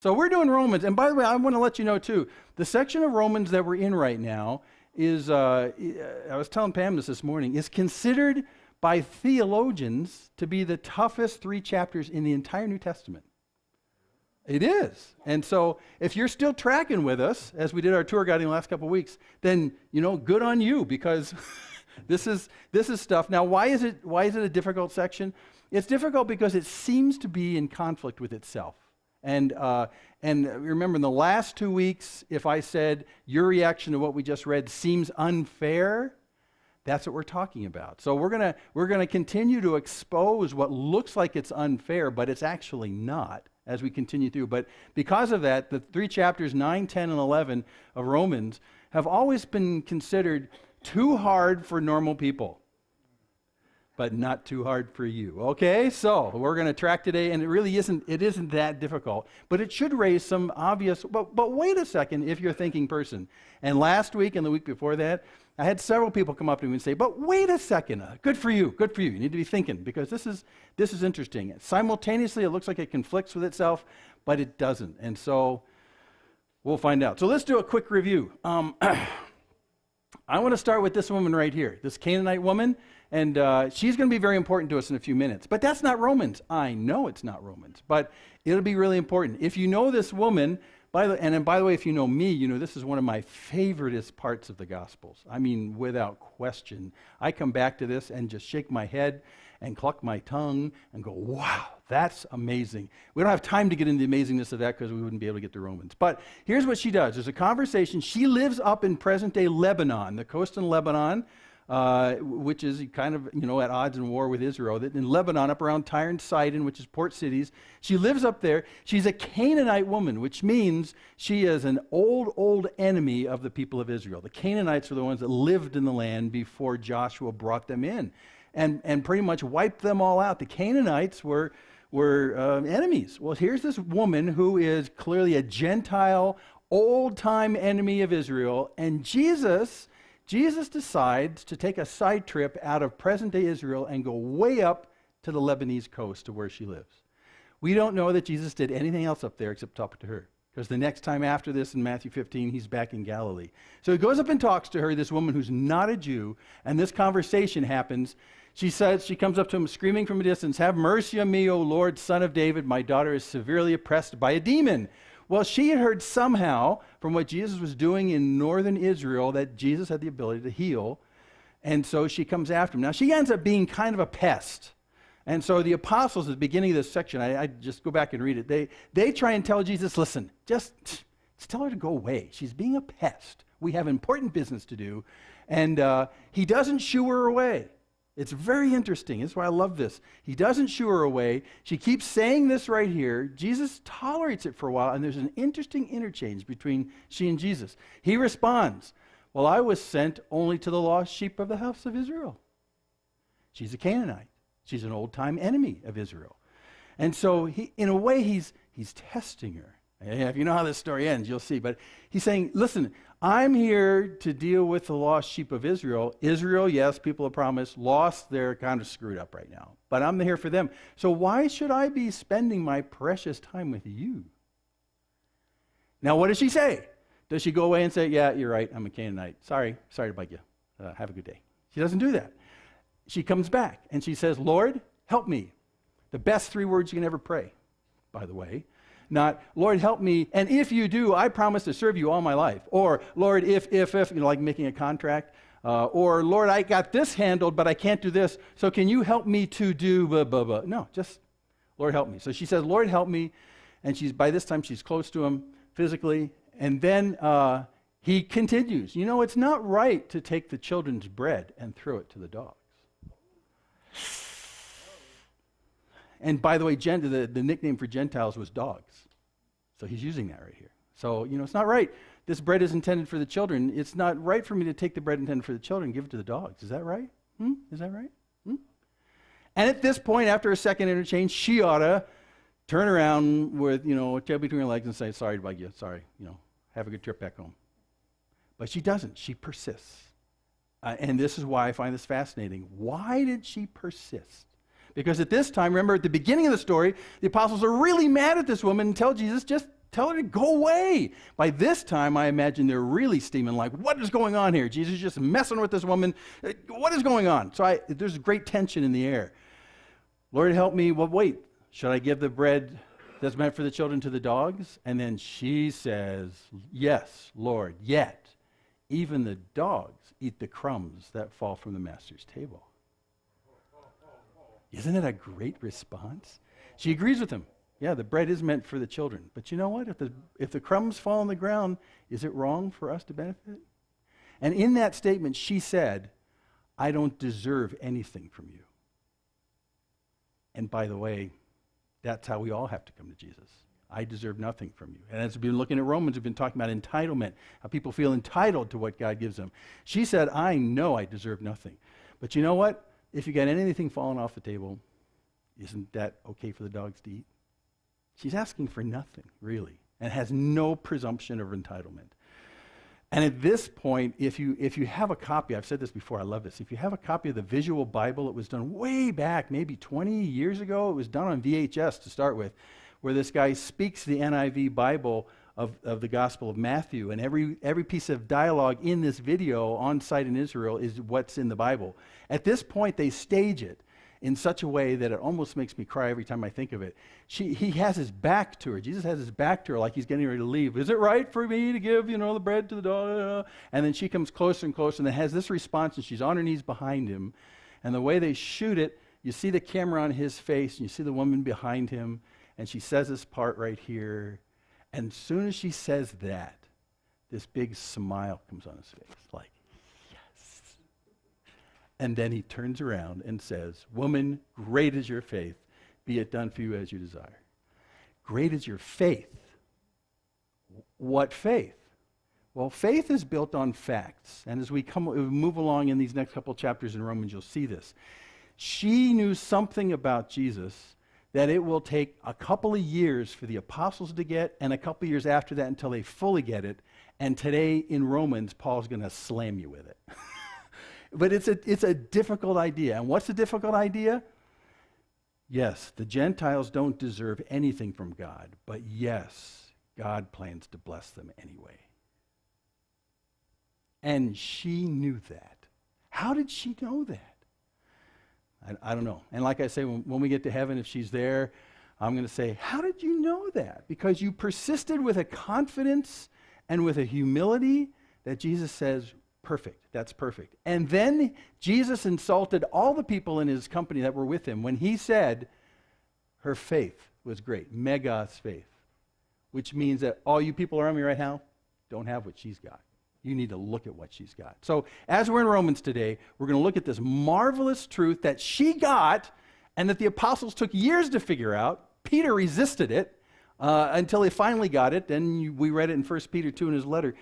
So we're doing Romans. And by the way, I want to let you know too, the section of Romans that we're in right now is, I was telling Pam this morning, is considered by theologians to be the toughest 3 chapters in the entire New Testament. It is. And so if you're still tracking with us, as we did our tour guiding the last couple of weeks, then, good on you, because this is stuff. Now, why is it a difficult section? It's difficult because it seems to be in conflict with itself. And remember, in the last 2 weeks, if I said your reaction to what we just read seems unfair, that's what we're talking about. So we're gonna continue to expose what looks like it's unfair, but it's actually not, as we continue through. But because of that, the 3 chapters, 9, 10, and 11 of Romans have always been considered too hard for normal people, but not too hard for you. Okay, so we're going to track today, and it isn't that difficult, but it should raise some obvious, but wait a second if you're a thinking person. And last week and the week before that, I had several people come up to me and say, but wait a second, good for you, you need to be thinking, because this is interesting. Simultaneously, it looks like it conflicts with itself, but it doesn't, and so we'll find out. So let's do a quick review. I want to start with this woman right here, this Canaanite woman, and she's going to be very important to us in a few minutes. But that's not Romans. I know it's not Romans, but it'll be really important. If you know this woman, by the way, if you know me, this is one of my favoriteest parts of the Gospels. I mean, without question. I come back to this and just shake my head and cluck my tongue and go, wow, that's amazing. We don't have time to get into the amazingness of that because we wouldn't be able to get to Romans. But here's what she does. There's a conversation. She lives up in present-day Lebanon, the coast in Lebanon, which is kind of, at odds and war with Israel. In Lebanon, up around Tyre and Sidon, which is port cities. She lives up there. She's a Canaanite woman, which means she is an old enemy of the people of Israel. The Canaanites are the ones that lived in the land before Joshua brought them in and pretty much wiped them all out. The Canaanites were enemies. Well, here's this woman who is clearly a Gentile, old-time enemy of Israel, and Jesus decides to take a side trip out of present-day Israel and go way up to the Lebanese coast to where she lives. We don't know that Jesus did anything else up there except talk to her, because the next time after this in Matthew 15, he's back in Galilee. So he goes up and talks to her, this woman who's not a Jew, and this conversation happens. She comes up to him screaming from a distance, "Have mercy on me, O Lord, Son of David. My daughter is severely oppressed by a demon." Well, she had heard somehow from what Jesus was doing in northern Israel that Jesus had the ability to heal, and so she comes after him. Now, she ends up being kind of a pest, and so the apostles at the beginning of this section, I just go back and read it, they try and tell Jesus, listen, just tell her to go away. She's being a pest. We have important business to do, and he doesn't shoo her away. It's very interesting. That's why I love this. He doesn't shoo her away. She keeps saying this right here. Jesus tolerates it for a while, and there's an interesting interchange between she and Jesus. He responds, "Well, I was sent only to the lost sheep of the house of Israel." She's a Canaanite. She's an old-time enemy of Israel. And so, in a way, he's testing her. If you know how this story ends, you'll see. But he's saying, listen, I'm here to deal with the lost sheep of Israel. Israel, yes, people of promise, lost, they're kind of screwed up right now. But I'm here for them. So why should I be spending my precious time with you? Now, what does she say? Does she go away and say, yeah, you're right, I'm a Canaanite. Sorry to bug you. Have a good day. She doesn't do that. She comes back and she says, Lord, help me. The best 3 words you can ever pray, by the way. Not, Lord, help me, and if you do, I promise to serve you all my life. Or, Lord, if like making a contract. Or, Lord, I got this handled, but I can't do this, so can you help me to do blah, blah, blah. No, just, Lord, help me. So she says, Lord, help me, and by this time, she's close to him physically, and then he continues. It's not right to take the children's bread and throw it to the dogs. And by the way, the nickname for Gentiles was dogs. So he's using that right here. So, it's not right. This bread is intended for the children. It's not right for me to take the bread intended for the children and give it to the dogs. Is that right? Is that right? And at this point, after a second interchange, she ought to turn around with, a tail between her legs and say, sorry to bug you. Sorry, have a good trip back home. But she doesn't. She persists. And this is why I find this fascinating. Why did she persist? Because at this time, remember at the beginning of the story, the apostles are really mad at this woman and tell Jesus, just Tell her to go away. By this time, I imagine they're really steaming like, what is going on here? Jesus is just messing with this woman. What is going on? So there's great tension in the air. Lord, help me. Well, wait. Should I give the bread that's meant for the children to the dogs? And then she says, yes, Lord, yet even the dogs eat the crumbs that fall from the master's table. Isn't it a great response? She agrees with him. Yeah, the bread is meant for the children. But you know what? If the crumbs fall on the ground, is it wrong for us to benefit? And in that statement, she said, I don't deserve anything from you. And by the way, that's how we all have to come to Jesus. I deserve nothing from you. And as we've been looking at Romans, we've been talking about entitlement, how people feel entitled to what God gives them. She said, I know I deserve nothing. But you know what? If you got anything falling off the table, isn't that okay for the dogs to eat? She's asking for nothing, really, and has no presumption of entitlement. And at this point, if you have a copy, I've said this before, I love this. If you have a copy of the Visual Bible, it was done way back, maybe 20 years ago. It was done on VHS to start with, where this guy speaks the NIV Bible of the Gospel of Matthew, and every piece of dialogue in this video on site in Israel is what's in the Bible. At this point, they stage it in such a way that it almost makes me cry every time I think of it. He has his back to her. Jesus has his back to her like he's getting ready to leave. Is it right for me to give, the bread to the dog? And then she comes closer and closer and then has this response, and she's on her knees behind him. And the way they shoot it, you see the camera on his face, and you see the woman behind him, and she says this part right here. And as soon as she says that, this big smile comes on his face, like, and then he turns around and says, woman, great is your faith. Be it done for you as you desire. Great is your faith. What faith? Well, faith is built on facts. And as we move along in these next couple chapters in Romans, you'll see this. She knew something about Jesus that it will take a couple of years for the apostles to get, and a couple of years after that until they fully get it. And today in Romans, Paul's going to slam you with it. But it's a difficult idea. And what's the difficult idea? Yes, the Gentiles don't deserve anything from God, but yes, God plans to bless them anyway. And she knew that. How did she know that? I don't know. And like I say, when we get to heaven, if she's there, I'm going to say, how did you know that? Because you persisted with a confidence and with a humility that Jesus says, perfect. That's perfect. And then Jesus insulted all the people in his company that were with him when he said her faith was great. Megas faith. Which means that all you people around me right now don't have what she's got. You need to look at what she's got. So as we're in Romans today, we're going to look at this marvelous truth that she got and that the apostles took years to figure out. Peter resisted it until he finally got it. Then we read it in 1 Peter 2 in his letter.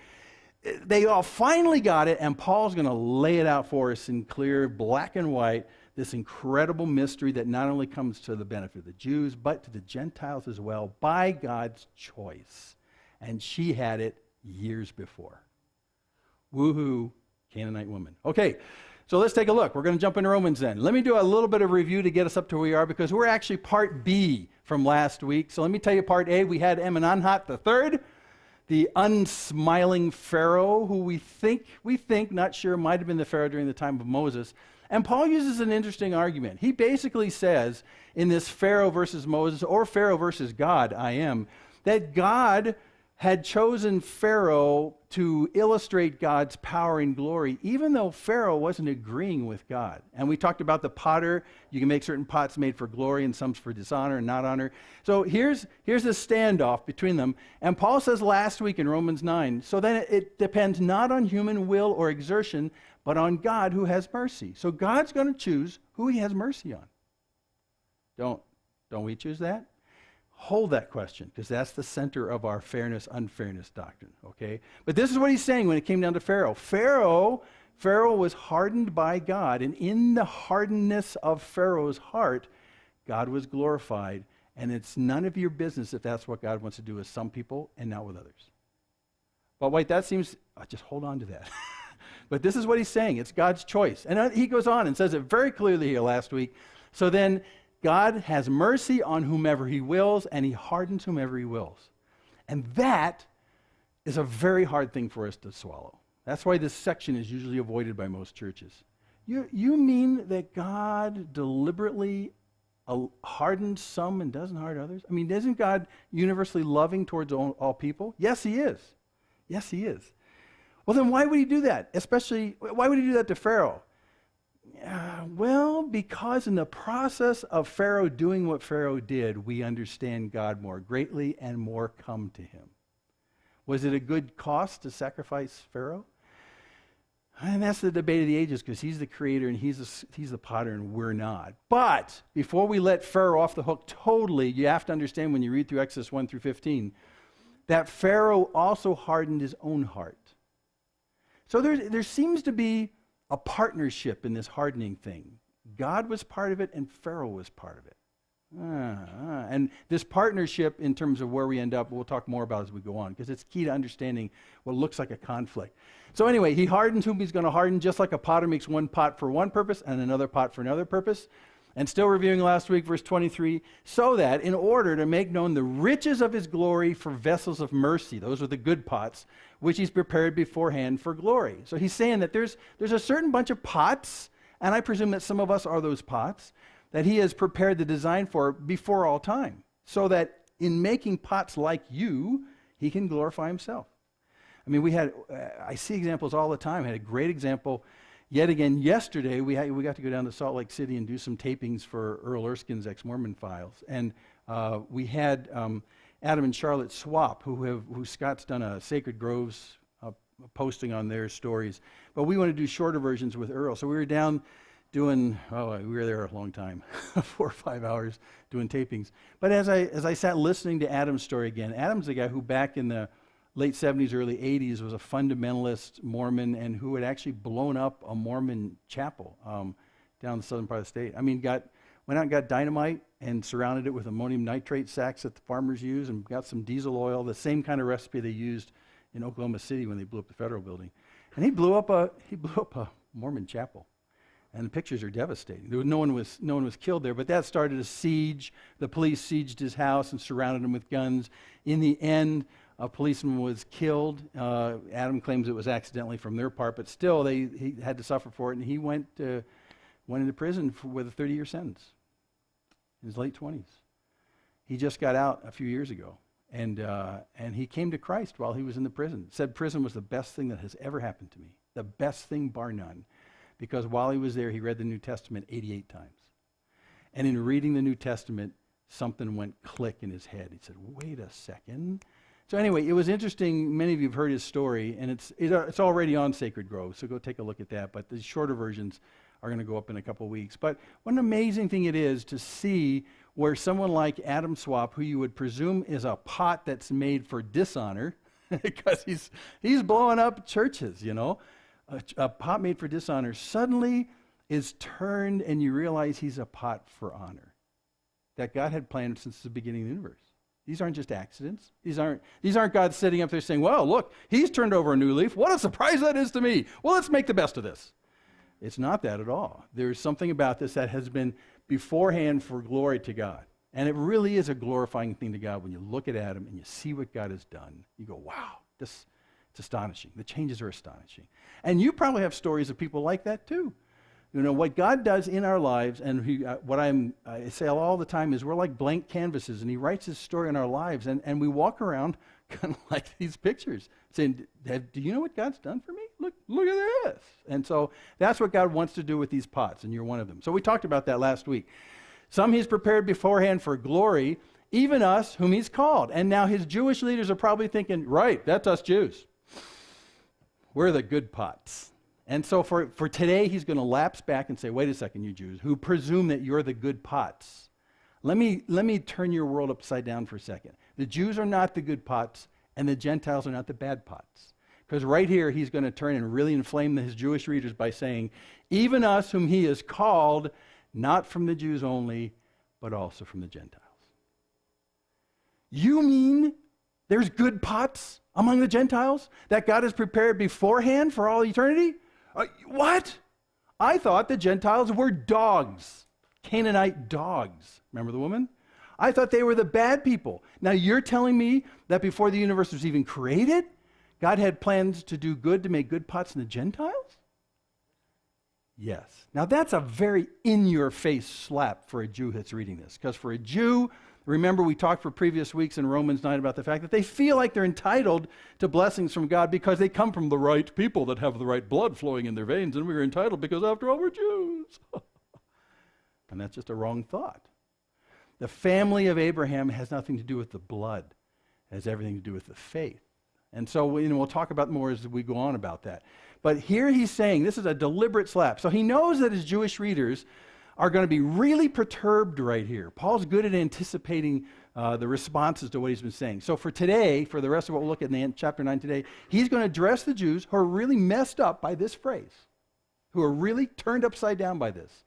They all finally got it, and Paul's going to lay it out for us in clear, black and white, this incredible mystery that not only comes to the benefit of the Jews, but to the Gentiles as well, by God's choice. And she had it years before. Woohoo, Canaanite woman. Okay, so let's take a look. We're going to jump into Romans then. Let me do a little bit of review to get us up to where we are, because we're actually part B from last week. So let me tell you part A. We had Amenemhat III, the unsmiling Pharaoh, who we think, not sure, might have been the Pharaoh during the time of Moses. And Paul uses an interesting argument. He basically says in this Pharaoh versus Moses, or Pharaoh versus God, that God had chosen Pharaoh to illustrate God's power and glory, even though Pharaoh wasn't agreeing with God. And we talked about the potter. You can make certain pots made for glory and some for dishonor and not honor. So here's this standoff between them. And Paul says last week in Romans 9, so then it depends not on human will or exertion, but on God who has mercy. So God's going to choose who he has mercy on. Don't we choose that? Hold that question, because that's the center of our fairness-unfairness doctrine, okay? But this is what he's saying when it came down to Pharaoh. Pharaoh was hardened by God, and in the hardness of Pharaoh's heart, God was glorified, and it's none of your business if that's what God wants to do with some people and not with others. But wait, that seems, just hold on to that. But this is what he's saying. It's God's choice. And he goes on and says it very clearly here last week. So then, God has mercy on whomever he wills, and he hardens whomever he wills. And that is a very hard thing for us to swallow. That's why this section is usually avoided by most churches. You mean that God deliberately hardens some and doesn't harden others? I mean, isn't God universally loving towards all people? Yes, he is. Yes, he is. Well, then why would he do that? Especially, why would he do that to Pharaoh? Well, because in the process of Pharaoh doing what Pharaoh did, we understand God more greatly and more come to him. Was it a good cost to sacrifice Pharaoh? And that's the debate of the ages, because he's the creator and he's the potter and we're not. But before we let Pharaoh off the hook totally, you have to understand when you read through Exodus 1 through 15, that Pharaoh also hardened his own heart. So there seems to be a partnership in this hardening thing. God was part of it and Pharaoh was part of it. And this partnership, in terms of where we end up, we'll talk more about as we go on, because it's key to understanding what looks like a conflict. So anyway, he hardens whom he's going to harden, just like a potter makes one pot for one purpose and another pot for another purpose. And still reviewing last week, verse 23, so that in order to make known the riches of his glory for vessels of mercy, those are the good pots, which he's prepared beforehand for glory. So he's saying that there's a certain bunch of pots, and I presume that some of us are those pots, that he has prepared the design for before all time, so that in making pots like you, he can glorify himself. I mean, I see examples all the time. I had a great example yet again yesterday. We got to go down to Salt Lake City and do some tapings for Earl Erskine's Ex-Mormon Files. And we had Adam and Charlotte Swap, who Scott's done a Sacred Groves posting on their stories. But we want to do shorter versions with Earl. So we were down we were there a long time, 4 or 5 hours doing tapings. But as I sat listening to Adam's story again, Adam's the guy who back in the late 70s, early 80s was a fundamentalist Mormon and who had actually blown up a Mormon chapel down the southern part of the state. I mean, went out and got dynamite and surrounded it with ammonium nitrate sacks that the farmers use and got some diesel oil, the same kind of recipe they used in Oklahoma City when they blew up the federal building. And he blew up a Mormon chapel. And the pictures are devastating. No one was killed there, but that started a siege. The police sieged his house and surrounded him with guns. In the end, a policeman was killed. Adam claims it was accidentally from their part, but still, he had to suffer for it, and he went into prison with a 30-year sentence in his late 20s. He just got out a few years ago, and he came to Christ while he was in the prison. Said prison was the best thing that has ever happened to me, the best thing bar none. Because while he was there, he read the New Testament 88 times. And in reading the New Testament, something went click in his head. He said, wait a second. So anyway, it was interesting. Many of you have heard his story, and it's already on Sacred Grove, so go take a look at that. But the shorter versions are going to go up in a couple weeks. But what an amazing thing it is to see where someone like Adam Swap, who you would presume is a pot that's made for dishonor, because he's blowing up churches, you know, a pot made for dishonor suddenly is turned, and you realize he's a pot for honor that God had planned since the beginning of the universe. These aren't just accidents. These aren't God sitting up there saying, well, look, he's turned over a new leaf. What a surprise that is to me. Well, let's make the best of this. It's not that at all. There's something about this that has been beforehand for glory to God. And it really is a glorifying thing to God when you look at Adam and you see what God has done. You go, wow, it's astonishing. The changes are astonishing. And you probably have stories of people like that too. You know, what God does in our lives, and I say all the time, is we're like blank canvases, and he writes his story in our lives, and we walk around kind of like these pictures, saying, do you know what God's done for me? Look at this. And so that's what God wants to do with these pots, and you're one of them. So we talked about that last week. Some he's prepared beforehand for glory, even us whom he's called. And now his Jewish leaders are probably thinking, right, that's us Jews. We're the good pots. And so for today, he's going to lapse back and say, wait a second, you Jews, who presume that you're the good pots. Let me turn your world upside down for a second. The Jews are not the good pots, and the Gentiles are not the bad pots. Because right here, he's going to turn and really inflame his Jewish readers by saying, even us whom he has called, not from the Jews only, but also from the Gentiles. You mean there's good pots among the Gentiles that God has prepared beforehand for all eternity? What? I thought the Gentiles were dogs, Canaanite dogs. Remember the woman? I thought they were the bad people. Now you're telling me that before the universe was even created, God had plans to do good, to make good pots in the Gentiles? Yes. Now that's a very in-your-face slap for a Jew that's reading this. Because for a Jew, remember we talked for previous weeks in Romans 9 about the fact that they feel like they're entitled to blessings from God because they come from the right people that have the right blood flowing in their veins, and we're entitled because after all we're Jews. And that's just a wrong thought. The family of Abraham has nothing to do with the blood. It has everything to do with the faith. And so we'll talk about more as we go on about that. But here he's saying this is a deliberate slap. So he knows that his Jewish readers are going to be really perturbed right here. Paul's good at anticipating the responses to what he's been saying. So for today, for the rest of what we'll look at in chapter 9 today, he's going to address the Jews who are really messed up by this phrase, who are really turned upside down by this.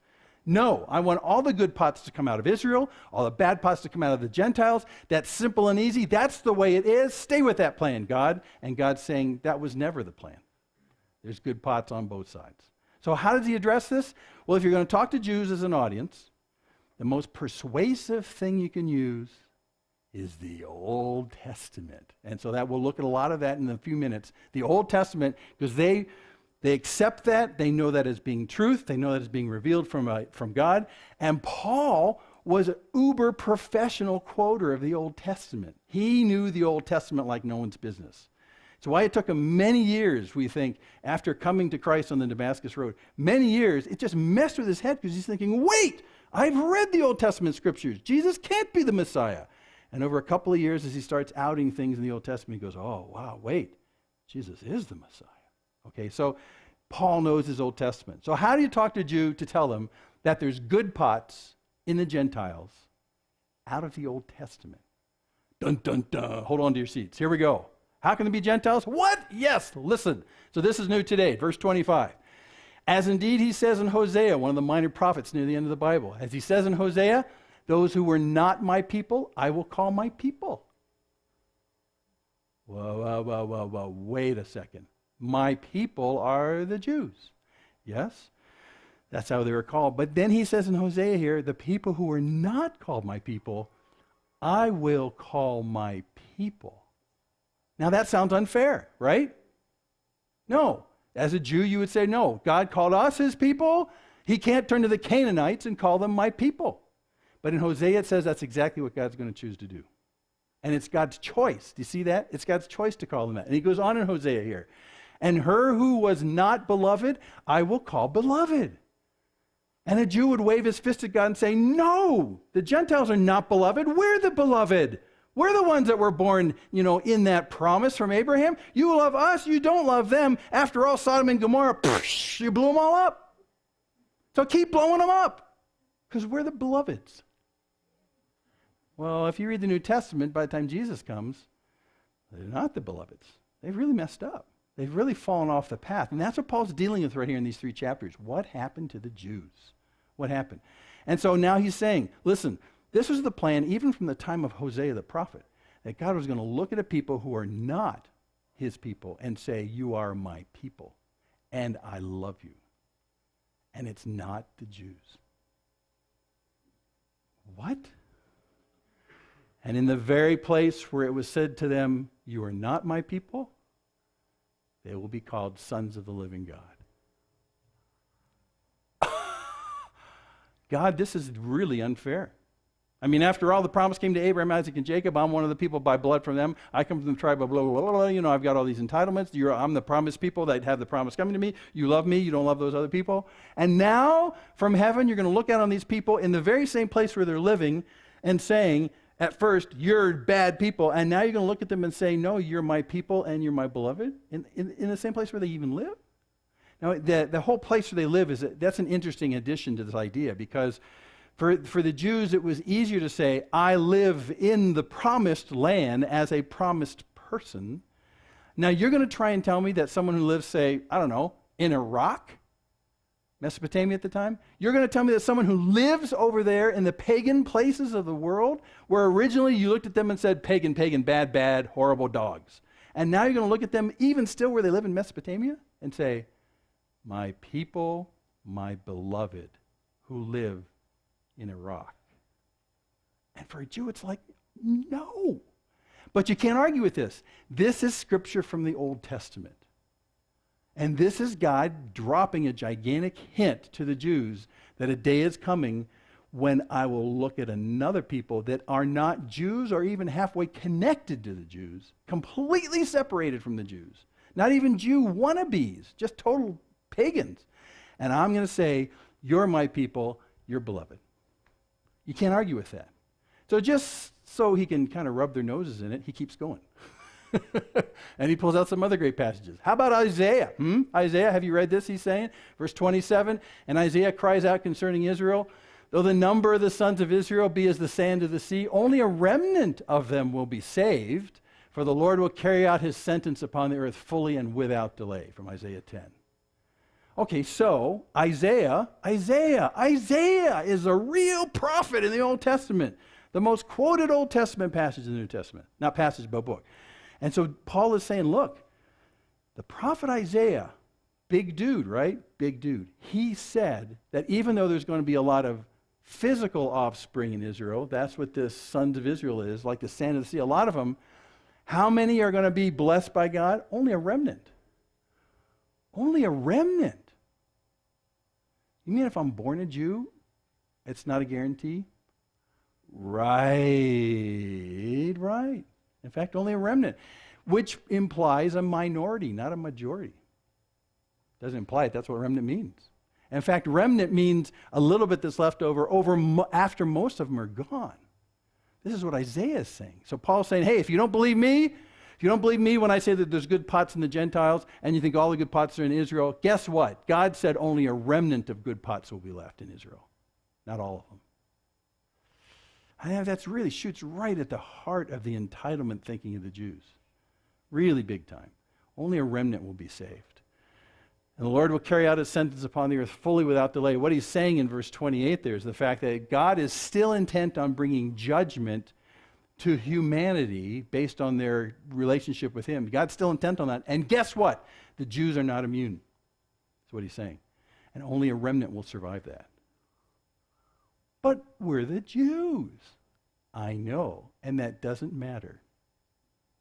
No, I want all the good pots to come out of Israel, all the bad pots to come out of the Gentiles. That's simple and easy. That's the way it is. Stay with that plan, God. And God's saying that was never the plan. There's good pots on both sides. So how does he address this? Well, if you're going to talk to Jews as an audience, the most persuasive thing you can use is the Old Testament. And so that we'll look at a lot of that in a few minutes. The Old Testament, because they accept that. They know that as being truth. They know that as being revealed from God. And Paul was an uber professional quoter of the Old Testament. He knew the Old Testament like no one's business. So why it took him many years, we think, after coming to Christ on the Damascus Road, many years, it just messed with his head because he's thinking, wait, I've read the Old Testament scriptures. Jesus can't be the Messiah. And over a couple of years, as he starts outing things in the Old Testament, he goes, oh, wow, wait, Jesus is the Messiah. Okay, so Paul knows his Old Testament. So how do you talk to a Jew to tell them that there's good pots in the Gentiles out of the Old Testament? Dun, dun, dun. Hold on to your seats. Here we go. How can there be Gentiles? What? Yes, listen. So this is new today, verse 25. As indeed he says in Hosea, one of the minor prophets near the end of the Bible. As he says in Hosea, those who were not my people, I will call my people. Whoa, wait a second. My people are the Jews. Yes, that's how they were called. But then he says in Hosea here, the people who are not called my people, I will call my people. Now that sounds unfair, right? No. As a Jew, you would say, no, God called us his people. He can't turn to the Canaanites and call them my people. But in Hosea, it says that's exactly what God's going to choose to do. And it's God's choice. Do you see that? It's God's choice to call them that. And he goes on in Hosea here. And her who was not beloved, I will call beloved. And a Jew would wave his fist at God and say, no, the Gentiles are not beloved. We're the beloved. We're the ones that were born, in that promise from Abraham. You love us, you don't love them. After all, Sodom and Gomorrah, you blew them all up. So keep blowing them up, because we're the beloveds. Well, if you read the New Testament, by the time Jesus comes, they're not the beloveds. They've really messed up. They've really fallen off the path. And that's what Paul's dealing with right here in these 3 chapters. What happened to the Jews? What happened? And so now he's saying, listen, this was the plan even from the time of Hosea the prophet, that God was going to look at a people who are not his people and say, you are my people, and I love you. And it's not the Jews. What? And in the very place where it was said to them, you are not my people, they will be called sons of the living God. God, this is really unfair. I mean, after all, the promise came to Abraham, Isaac, and Jacob. I'm one of the people by blood from them. I come from the tribe of blah, blah, blah, blah. I've got all these entitlements. I'm the promised people that have the promise coming to me. You love me. You don't love those other people. And now, from heaven, you're going to look out on these people in the very same place where they're living and saying, at first, you're bad people. And now you're going to look at them and say, no, you're my people and you're my beloved in the same place where they even live. Now, the whole place where they live, that's an interesting addition to this idea, because for the Jews, it was easier to say, I live in the promised land as a promised person. Now, you're going to try and tell me that someone who lives, say, I don't know, in Iraq, Mesopotamia at the time, you're going to tell me that someone who lives over there in the pagan places of the world, where originally you looked at them and said, pagan, pagan, bad, bad, horrible dogs. And now you're going to look at them even still where they live in Mesopotamia and say, my people, my beloved, who live in Iraq. And And for a Jew, it's like, no. But you can't argue with this. This is scripture from the Old Testament. And this is God dropping a gigantic hint to the Jews that a day is coming when I will look at another people that are not Jews or even halfway connected to the Jews, completely separated from the Jews, not even Jew wannabes, just total pagans. And I'm going to say, you're my people, you're beloved. You can't argue with that. So just so he can kind of rub their noses in it, he keeps going. And he pulls out some other great passages. How about Isaiah? Isaiah, have you read this? He's saying, verse 27, and Isaiah cries out concerning Israel, though the number of the sons of Israel be as the sand of the sea, only a remnant of them will be saved, for the Lord will carry out his sentence upon the earth fully and without delay, from Isaiah 10. Okay, so Isaiah is a real prophet in the Old Testament. The most quoted Old Testament passage in the New Testament. Not passage, but book. And so Paul is saying, look, the prophet Isaiah, big dude, right? Big dude. He said that even though there's going to be a lot of physical offspring in Israel, that's what the sons of Israel is, like the sand of the sea, a lot of them, how many are going to be blessed by God? Only a remnant. Only a remnant. You mean if I'm born a Jew, it's not a guarantee? Right. In fact, only a remnant, which implies a minority, not a majority. Doesn't imply it. That's what remnant means. In fact, remnant means a little bit that's left over after most of them are gone. This is what Isaiah is saying. So Paul's saying, hey, if you don't believe me when I say that there's good pots in the Gentiles and you think all the good pots are in Israel, guess what? God said only a remnant of good pots will be left in Israel. Not all of them. I think that really shoots right at the heart of the entitlement thinking of the Jews. Really big time. Only a remnant will be saved. And the Lord will carry out his sentence upon the earth fully without delay. What he's saying in verse 28 there is the fact that God is still intent on bringing judgment to humanity based on their relationship with him. God's still intent on that. And guess what? The Jews are not immune. That's what he's saying. And only a remnant will survive that. But we're the Jews. I know. And that doesn't matter.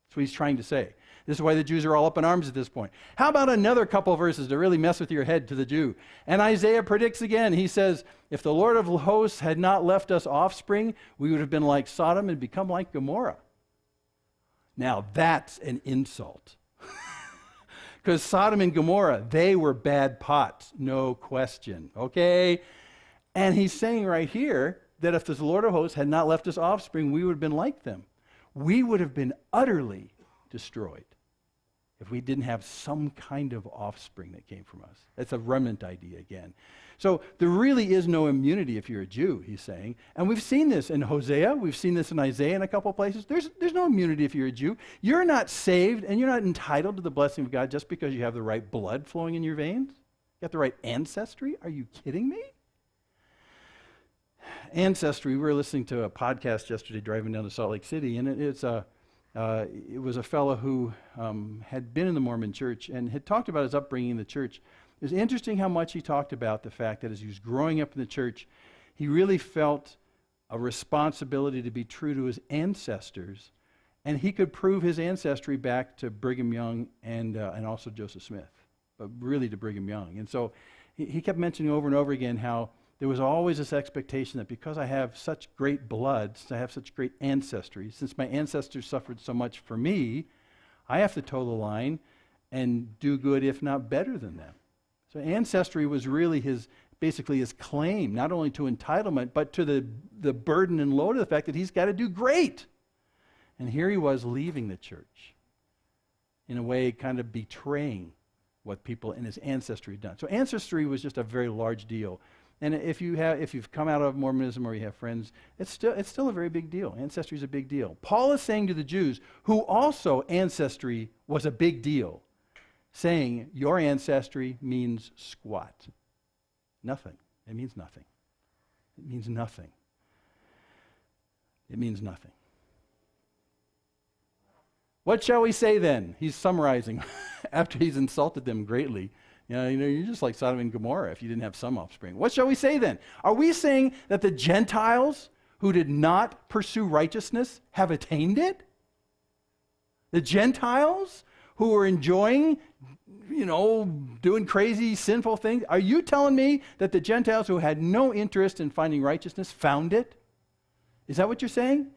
That's what he's trying to say. This is why the Jews are all up in arms at this point. How about another couple of verses to really mess with your head to the Jew? And Isaiah predicts again. He says, if the Lord of hosts had not left us offspring, we would have been like Sodom and become like Gomorrah. Now that's an insult. Because Sodom and Gomorrah, they were bad pots, no question. Okay? And he's saying right here that if the Lord of hosts had not left us offspring, we would have been like them. We would have been utterly destroyed if we didn't have some kind of offspring that came from us. That's a remnant idea again. So there really is no immunity if you're a Jew, he's saying. And we've seen this in Hosea. We've seen this in Isaiah in a couple of places. There's no immunity if you're a Jew. You're not saved and you're not entitled to the blessing of God just because you have the right blood flowing in your veins. You got the right ancestry. Are you kidding me? Ancestry, we were listening to a podcast yesterday driving down to Salt Lake City, and it was a fellow who had been in the Mormon church and had talked about his upbringing in the church. It was interesting how much he talked about the fact that as he was growing up in the church, he really felt a responsibility to be true to his ancestors, and he could prove his ancestry back to Brigham Young and also Joseph Smith, but really to Brigham Young. And so he kept mentioning over and over again how there was always this expectation that because I have such great blood, since I have such great ancestry, since my ancestors suffered so much for me, I have to toe the line and do good, if not better than them. So ancestry was really basically his claim, not only to entitlement, but to the burden and load of the fact that he's got to do great. And here he was leaving the church, in a way kind of betraying what people in his ancestry had done. So ancestry was just a very large deal. And if you've come out of Mormonism or you have friends, it's still a very big deal. Ancestry is a big deal. Paul is saying to the Jews, who also ancestry was a big deal, saying your ancestry means squat. Nothing. It means nothing. It means nothing. It means nothing. What shall we say then? He's summarizing after he's insulted them greatly. You know, you're just like Sodom and Gomorrah if you didn't have some offspring. What shall we say then? Are we saying that the Gentiles who did not pursue righteousness have attained it? The Gentiles who were enjoying, doing crazy, sinful things? Are you telling me that the Gentiles who had no interest in finding righteousness found it? Is that what you're saying?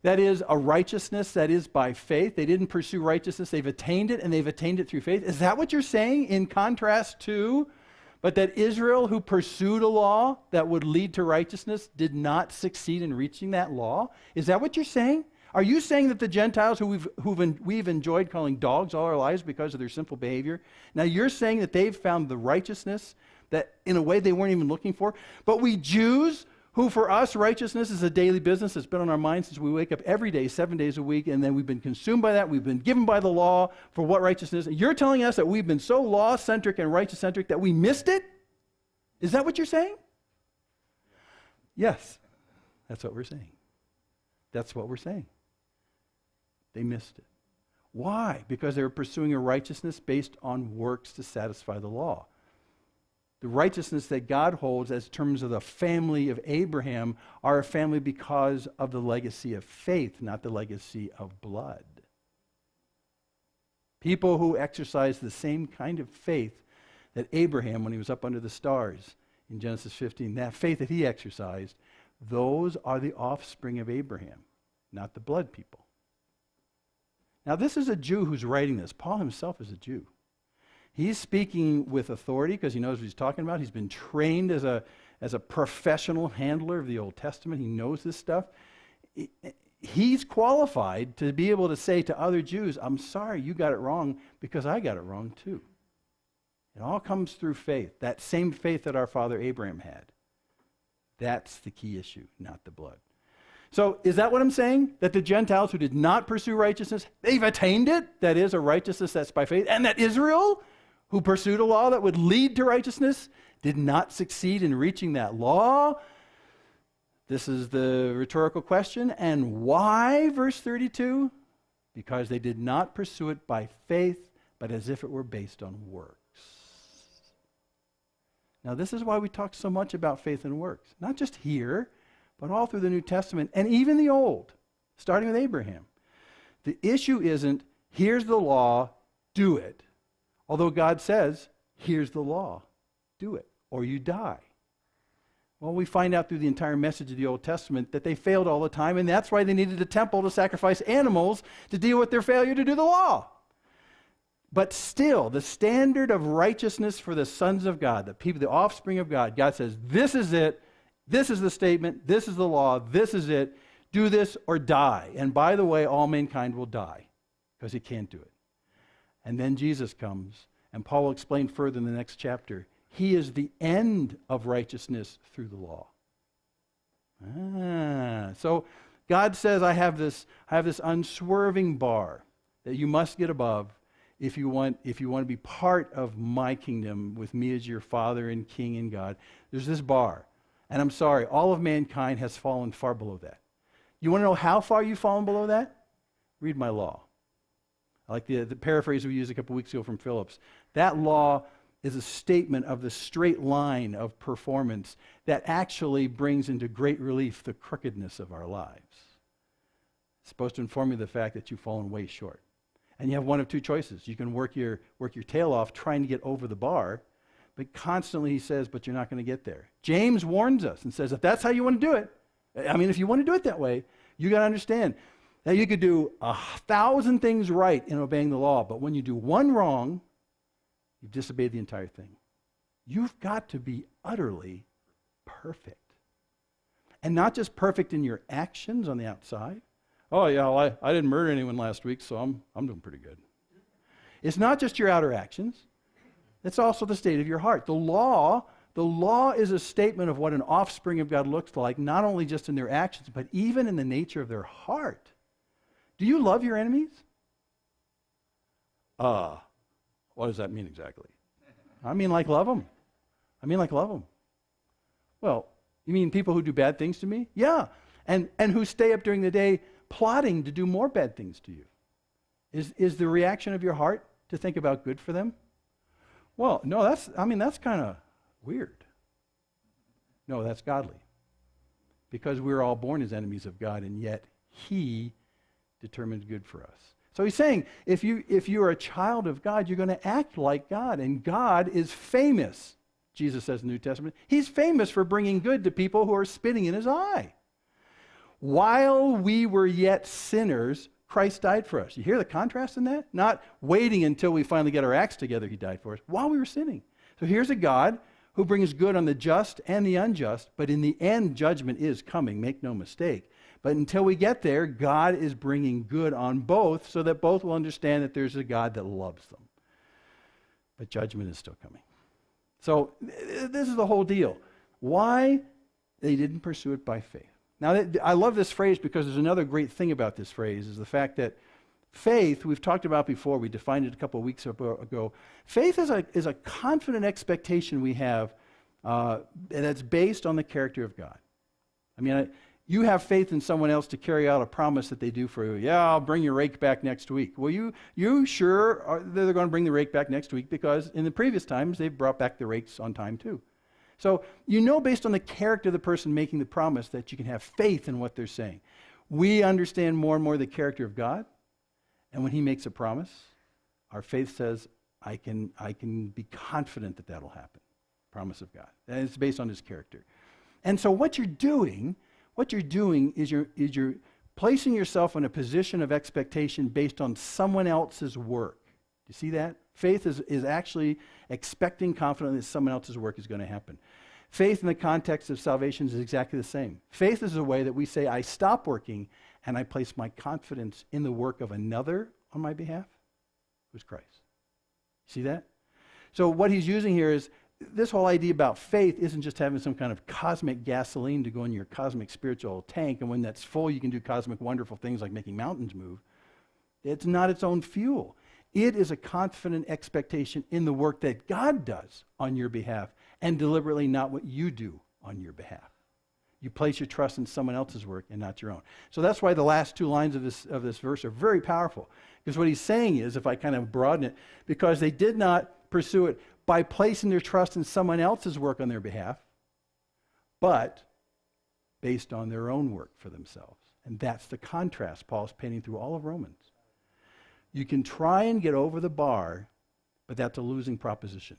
That is a righteousness that is by faith. They didn't pursue righteousness. They've attained it, and they've attained it through faith. Is that what you're saying in contrast to, but that Israel, who pursued a law that would lead to righteousness, did not succeed in reaching that law? Is that what you're saying? Are you saying that the Gentiles who we've enjoyed calling dogs all our lives because of their sinful behavior, now you're saying that they've found the righteousness that in a way they weren't even looking for? But we Jews, who for us righteousness is a daily business, it's been on our minds since we wake up every day, 7 days a week, and then we've been consumed by that, we've been given by the law for what righteousness is. You're telling us that we've been so law-centric and righteous-centric that we missed it? Is that what you're saying? Yes, that's what we're saying. That's what we're saying. They missed it. Why? Because they were pursuing a righteousness based on works to satisfy the law. The righteousness that God holds as terms of the family of Abraham are a family because of the legacy of faith, not the legacy of blood. People who exercise the same kind of faith that Abraham, when he was up under the stars in Genesis 15, that faith that he exercised, those are the offspring of Abraham, not the blood people. Now, this is a Jew who's writing this. Paul himself is a Jew. He's speaking with authority because he knows what he's talking about. He's been trained as a professional handler of the Old Testament. He knows this stuff. He's qualified to be able to say to other Jews, I'm sorry you got it wrong because I got it wrong too. It all comes through faith, that same faith that our father Abraham had. That's the key issue, not the blood. So is that what I'm saying? That the Gentiles who did not pursue righteousness, they've attained it? That is a righteousness that's by faith. And that Israel, who pursued a law that would lead to righteousness, did not succeed in reaching that law? This is the rhetorical question. And why, verse 32? Because they did not pursue it by faith, but as if it were based on works. Now, this is why we talk so much about faith and works. Not just here, but all through the New Testament and even the Old, starting with Abraham. The issue isn't, here's the law, do it. Although God says, here's the law, do it, or you die. Well, we find out through the entire message of the Old Testament that they failed all the time, and that's why they needed a temple to sacrifice animals to deal with their failure to do the law. But still, the standard of righteousness for the sons of God, the people, the offspring of God, God says, this is it. This is the statement, this is the law, this is it. Do this or die. And by the way, all mankind will die because he can't do it. And then Jesus comes, and Paul will explain further in the next chapter. He is the end of righteousness through the law. So God says, I have this unswerving bar that you must get above if you want to be part of my kingdom with me as your Father and King and God. There's this bar. And I'm sorry, all of mankind has fallen far below that. You want to know how far you've fallen below that? Read my law. I like the paraphrase we used a couple weeks ago from Phillips. That law is a statement of the straight line of performance that actually brings into great relief the crookedness of our lives. It's supposed to inform you of the fact that you've fallen way short. And you have one of two choices. You can work your tail off trying to get over the bar, but constantly he says, but you're not going to get there. James warns us and says, if that's how you want to do it, if you want to do it that way, you got to understand that you could do 1,000 things right in obeying the law, but when you do one wrong, you've disobeyed the entire thing. You've got to be utterly perfect. And not just perfect in your actions on the outside. Oh, yeah, well, I didn't murder anyone last week, so I'm doing pretty good. It's not just your outer actions. It's also the state of your heart. The law is a statement of what an offspring of God looks like, not only just in their actions, but even in the nature of their heart. Do you love your enemies? What does that mean exactly? I mean like love them. Well, you mean people who do bad things to me? Yeah. And who stay up during the day plotting to do more bad things to you. Is the reaction of your heart to think about good for them? Well, no, that's kind of weird. No, that's godly. because we're all born as enemies of God, and yet he determines good for us. So he's saying, if you are a child of God, you're going to act like God, and God is famous. Jesus says in the New Testament, he's famous for bringing good to people who are spitting in his eye. While we were yet sinners, Christ died for us. You hear the contrast in that? Not waiting until we finally get our acts together, he died for us. While we were sinning. So here's a God who brings good on the just and the unjust, but in the end, judgment is coming, make no mistake. But until we get there, God is bringing good on both so that both will understand that there's a God that loves them. But judgment is still coming. So this is the whole deal. Why they didn't pursue it by faith. Now, I love this phrase because there's another great thing about this phrase is the fact that faith, we've talked about before, we defined it a couple of weeks ago. Faith is a confident expectation we have that's based on the character of God. I mean, you have faith in someone else to carry out a promise that they do for you. Yeah, I'll bring your rake back next week. Well, you sure are they're going to bring the rake back next week because in the previous times they've brought back the rakes on time too. So you know based on the character of the person making the promise that you can have faith in what they're saying. We understand more and more the character of God, and when he makes a promise, our faith says, I can be confident that that'll happen. Promise of God. And it's based on his character. And so what you're doing is you're placing yourself in a position of expectation based on someone else's work. Do you see that? Faith is actually expecting confidently that someone else's work is going to happen. Faith in the context of salvation is exactly the same. Faith is a way that we say, I stop working and I place my confidence in the work of another on my behalf, who's Christ. See that? So what he's using here is this whole idea about faith isn't just having some kind of cosmic gasoline to go in your cosmic spiritual tank, and when that's full, you can do cosmic wonderful things like making mountains move. It's not its own fuel. It is a confident expectation in the work that God does on your behalf, and deliberately not what you do on your behalf. You place your trust in someone else's work and not your own. So that's why the last two lines of this verse are very powerful. Because what he's saying is, if I kind of broaden it, because they did not pursue it by placing their trust in someone else's work on their behalf, but based on their own work for themselves. And that's the contrast Paul's painting through all of Romans. You can try and get over the bar, but that's a losing proposition.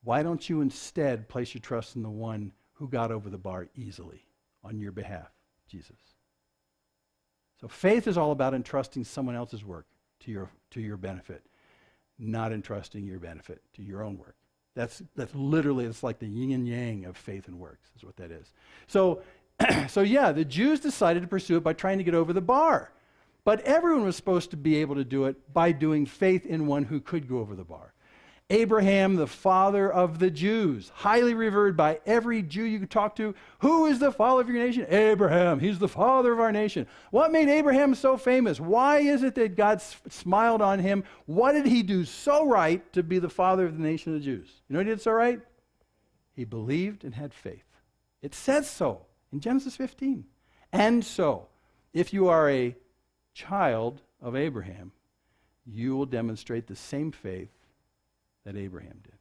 Why don't you instead place your trust in the one who got over the bar easily on your behalf, Jesus? So faith is all about entrusting someone else's work to your benefit, not entrusting your benefit to your own work. That's literally, it's like the yin and yang of faith and works, is what that is. So yeah, the Jews decided to pursue it by trying to get over the bar. But everyone was supposed to be able to do it by doing faith in one who could go over the bar. Abraham, the father of the Jews, highly revered by every Jew you could talk to. Who is the father of your nation? Abraham. He's the father of our nation. What made Abraham so famous? Why is it that God smiled on him? What did he do so right to be the father of the nation of the Jews? You know what he did so right? He believed and had faith. It says so in Genesis 15. And so, if you are a child of Abraham, you will demonstrate the same faith that Abraham did.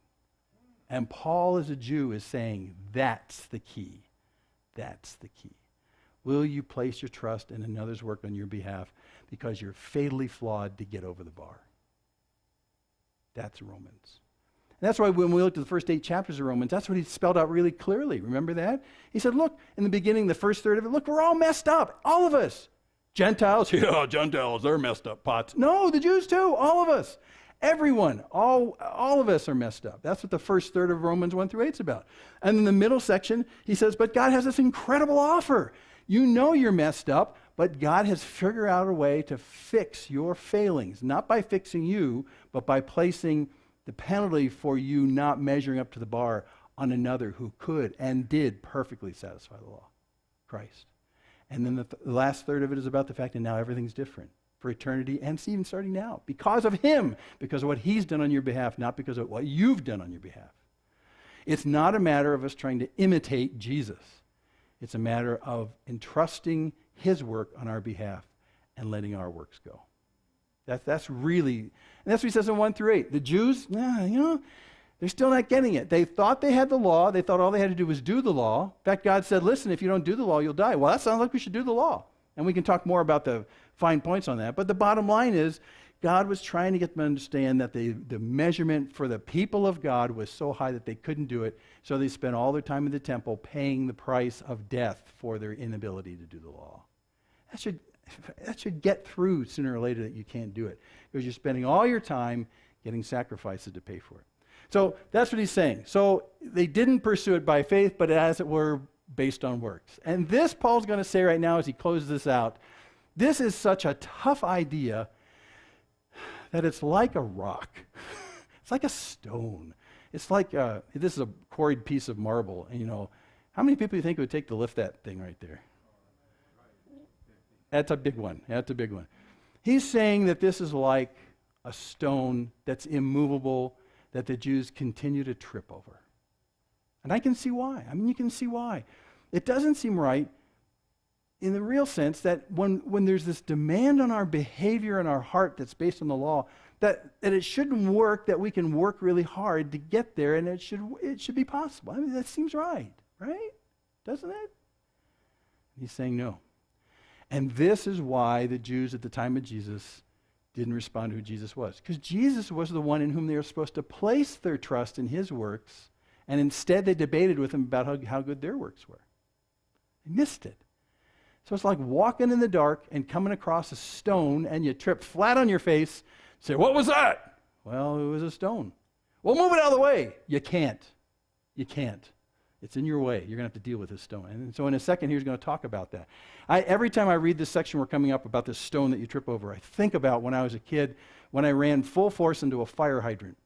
And Paul, as a Jew, is saying that's the key. That's the key. Will you place your trust in another's work on your behalf because you're fatally flawed to get over the bar? That's Romans. And that's why when we looked at the first 8 chapters of Romans, that's what he spelled out really clearly. Remember that? He said, look, in the beginning, the first third of it, look, we're all messed up. All of us. Gentiles, yeah, Gentiles, they're messed up pots. No, the Jews too, all of us. Everyone, all of us are messed up. That's what the first third of Romans 1 through 8 is about. And in the middle section, he says, but God has this incredible offer. You know you're messed up, but God has figured out a way to fix your failings, not by fixing you, but by placing the penalty for you not measuring up to the bar on another who could and did perfectly satisfy the law, Christ. And then the last third of it is about the fact that now everything's different for eternity and even starting now because of him, because of what he's done on your behalf, not because of what you've done on your behalf. It's not a matter of us trying to imitate Jesus. It's a matter of entrusting his work on our behalf and letting our works go. That's really, and that's what he says in 1 through 8. The Jews, They're still not getting it. They thought they had the law. They thought all they had to do was do the law. In fact, God said, listen, if you don't do the law, you'll die. Well, that sounds like we should do the law. And we can talk more about the fine points on that. But the bottom line is, God was trying to get them to understand that the measurement for the people of God was so high that they couldn't do it. So they spent all their time in the temple paying the price of death for their inability to do the law. That should get through sooner or later that you can't do it, because you're spending all your time getting sacrifices to pay for it. So that's what he's saying. So they didn't pursue it by faith, but as it were, based on works. And this Paul's going to say right now as he closes this out, this is such a tough idea that it's like a rock. It's like a stone. It's like, this is a quarried piece of marble. And how many people do you think it would take to lift that thing right there? That's a big one. That's a big one. He's saying that this is like a stone that's immovable, that the Jews continue to trip over. And I can see why. I mean, you can see why. It doesn't seem right in the real sense that when there's this demand on our behavior and our heart that's based on the law, that it shouldn't work, that we can work really hard to get there, and it should be possible. I mean, that seems right? Doesn't it? He's saying no. And this is why the Jews at the time of Jesus didn't respond to who Jesus was. Because Jesus was the one in whom they were supposed to place their trust in his works, and instead they debated with him about how good their works were. They missed it. So it's like walking in the dark and coming across a stone, and you trip flat on your face, say, what was that? Well, it was a stone. Well, move it out of the way. You can't. You can't. It's in your way. You're going to have to deal with this stone. And so in a second, he's going to talk about that. Every time I read this section we're coming up about this stone that you trip over, I think about when I was a kid, when I ran full force into a fire hydrant.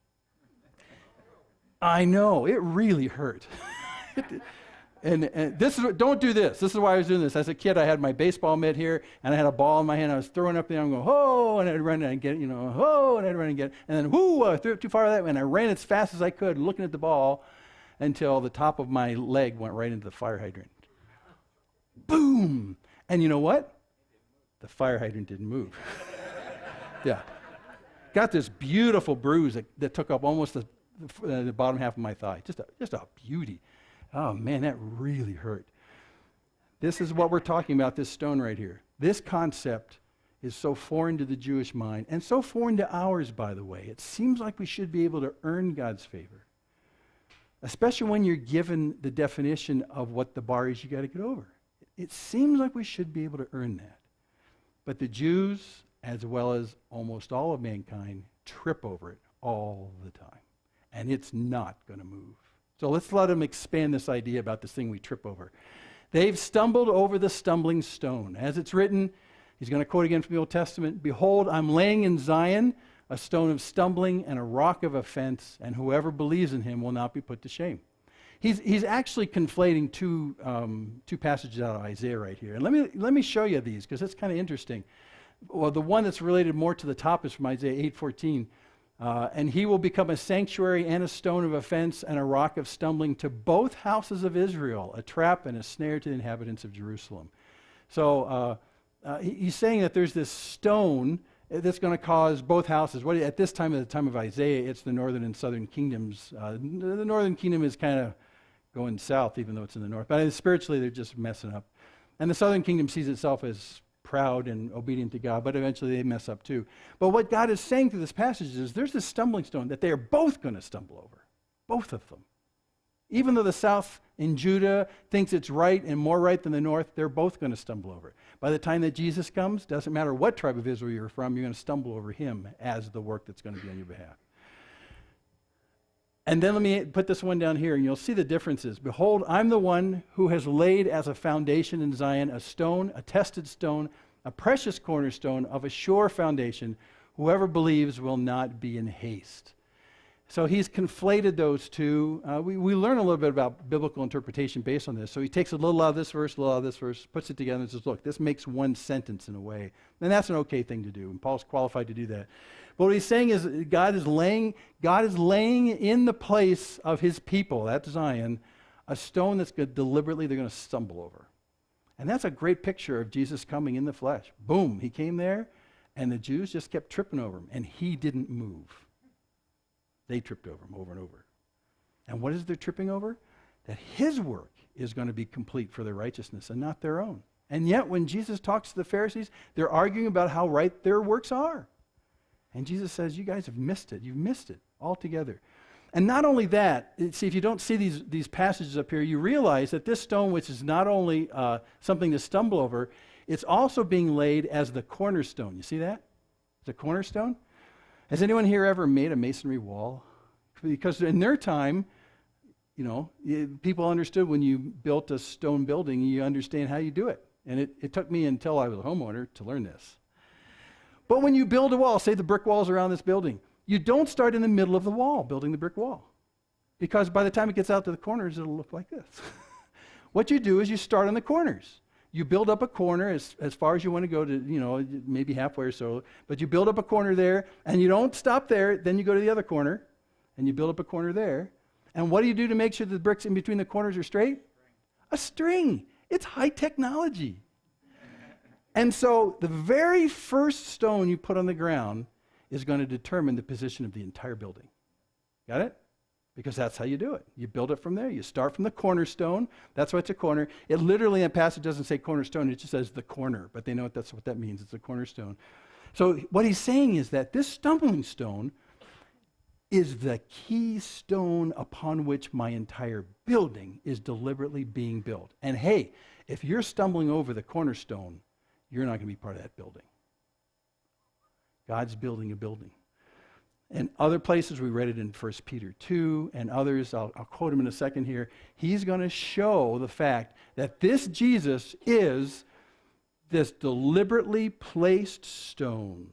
I know, it really hurt. and this is don't do this. This is why I was doing this. As a kid, I had my baseball mitt here, and I had a ball in my hand. I was throwing up there. I'm going, oh, and I'd run and get it, oh, and I'd run and get it. And then, whoo, I threw it too far that way, and I ran as fast as I could, looking at the ball, until the top of my leg went right into the fire hydrant. Boom! And you know what? The fire hydrant didn't move. Yeah. Got this beautiful bruise that took up almost the bottom half of my thigh. Just a beauty. Oh, man, that really hurt. This is what we're talking about, this stone right here. This concept is so foreign to the Jewish mind, and so foreign to ours, by the way. It seems like we should be able to earn God's favor, especially when you're given the definition of what the bar is you got to get over. It seems like we should be able to earn that. But the Jews, as well as almost all of mankind, trip over it all the time. And it's not going to move. So let's let him expand this idea about this thing we trip over. They've stumbled over the stumbling stone. As it's written, he's going to quote again from the Old Testament, behold, I'm laying in Zion a stone of stumbling and a rock of offense, and whoever believes in him will not be put to shame. He's actually conflating two passages out of Isaiah right here. And let me show you these, because it's kind of interesting. Well, the one that's related more to the top is from Isaiah 8:14. And he will become a sanctuary and a stone of offense and a rock of stumbling to both houses of Israel, a trap and a snare to the inhabitants of Jerusalem. So he's saying that there's this stone that's going to cause both houses. At this time, at the time of Isaiah, it's the northern and southern kingdoms. The northern kingdom is kind of going south, even though it's in the north. But spiritually, they're just messing up. And the southern kingdom sees itself as proud and obedient to God, but eventually they mess up too. But what God is saying through this passage is there's this stumbling stone that they are both going to stumble over. Both of them. Even though the south in Judah thinks it's right and more right than the north, they're both going to stumble over it. By the time that Jesus comes, doesn't matter what tribe of Israel you're from, you're going to stumble over him as the work that's going to be on your behalf. And then let me put this one down here, and you'll see the differences. Behold, I'm the one who has laid as a foundation in Zion a stone, a tested stone, a precious cornerstone of a sure foundation. Whoever believes will not be in haste. So he's conflated those two. We learn a little bit about biblical interpretation based on this. So he takes a little out of this verse, a little out of this verse, puts it together and says, look, this makes one sentence in a way. And that's an okay thing to do, and Paul's qualified to do that. But what he's saying is God is laying in the place of his people, that's Zion, a stone that's deliberately they're going to stumble over. And that's a great picture of Jesus coming in the flesh. Boom, he came there, and the Jews just kept tripping over him, and he didn't move. They tripped over him over and over. And what is they're tripping over? That his work is going to be complete for their righteousness and not their own. And yet when Jesus talks to the Pharisees, they're arguing about how right their works are. And Jesus says, you guys have missed it. You've missed it altogether. And not only that, see, if you don't see these passages up here, you realize that this stone, which is not only something to stumble over, it's also being laid as the cornerstone. You see that? The cornerstone? Has anyone here ever made a masonry wall? Because in their time, people understood when you built a stone building, you understand how you do it. And it took me until I was a homeowner to learn this. But when you build a wall, say the brick walls around this building, you don't start in the middle of the wall, building the brick wall. Because by the time it gets out to the corners, it'll look like this. What you do is you start on the corners. You build up a corner as far as you want to go to, maybe halfway or so. But you build up a corner there, and you don't stop there. Then you go to the other corner, and you build up a corner there. And what do you do to make sure the bricks in between the corners are straight? A string. It's high technology. And so the very first stone you put on the ground is going to determine the position of the entire building. Got it? Because that's how you do it. You build it from there. You start from the cornerstone. That's why it's a corner. It literally in the passage doesn't say cornerstone. It just says the corner. But they know that's what that means. It's a cornerstone. So what he's saying is that this stumbling stone is the keystone upon which my entire building is deliberately being built. And hey, if you're stumbling over the cornerstone, you're not going to be part of that building. God's building a building. And other places, we read it in 1 Peter 2 and others, I'll quote him in a second here. He's going to show the fact that this Jesus is this deliberately placed stone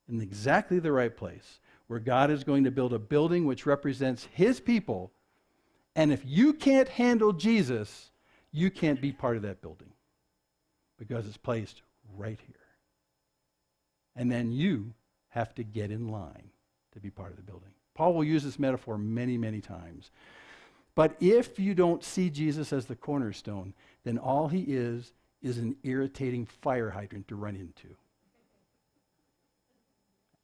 in exactly the right place, where God is going to build a building which represents his people. And if you can't handle Jesus, you can't be part of that building because it's placed right here. And then you have to get in line to be part of the building. Paul will use this metaphor many, many times. But if you don't see Jesus as the cornerstone, then all he is an irritating fire hydrant to run into.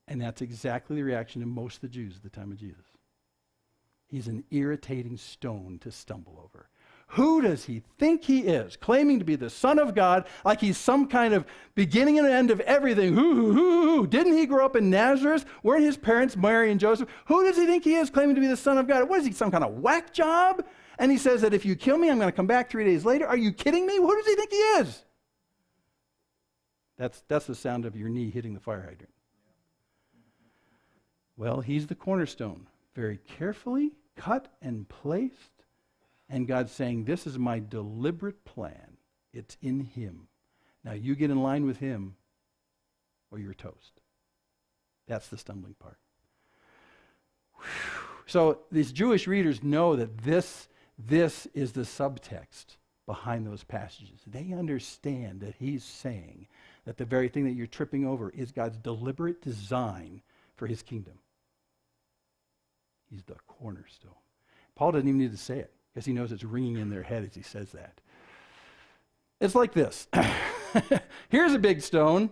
And that's exactly the reaction of most of the Jews at the time of Jesus. He's an irritating stone to stumble over. Who does he think he is, claiming to be the Son of God, like he's some kind of beginning and end of everything? Who? Didn't he grow up in Nazareth? Weren't his parents Mary and Joseph? Who does he think he is, claiming to be the Son of God? What is he, some kind of whack job? And he says that if you kill me, I'm going to come back 3 days later. Are you kidding me? Who does he think he is? That's the sound of your knee hitting the fire hydrant. Well, he's the cornerstone, very carefully cut and placed. And God's saying, this is my deliberate plan. It's in him. Now you get in line with him or you're toast. That's the stumbling part. Whew. So these Jewish readers know that this is the subtext behind those passages. They understand that he's saying that the very thing that you're tripping over is God's deliberate design for his kingdom. He's the cornerstone. Paul doesn't even need to say it, because he knows it's ringing in their head as he says that. It's like this. Here's a big stone.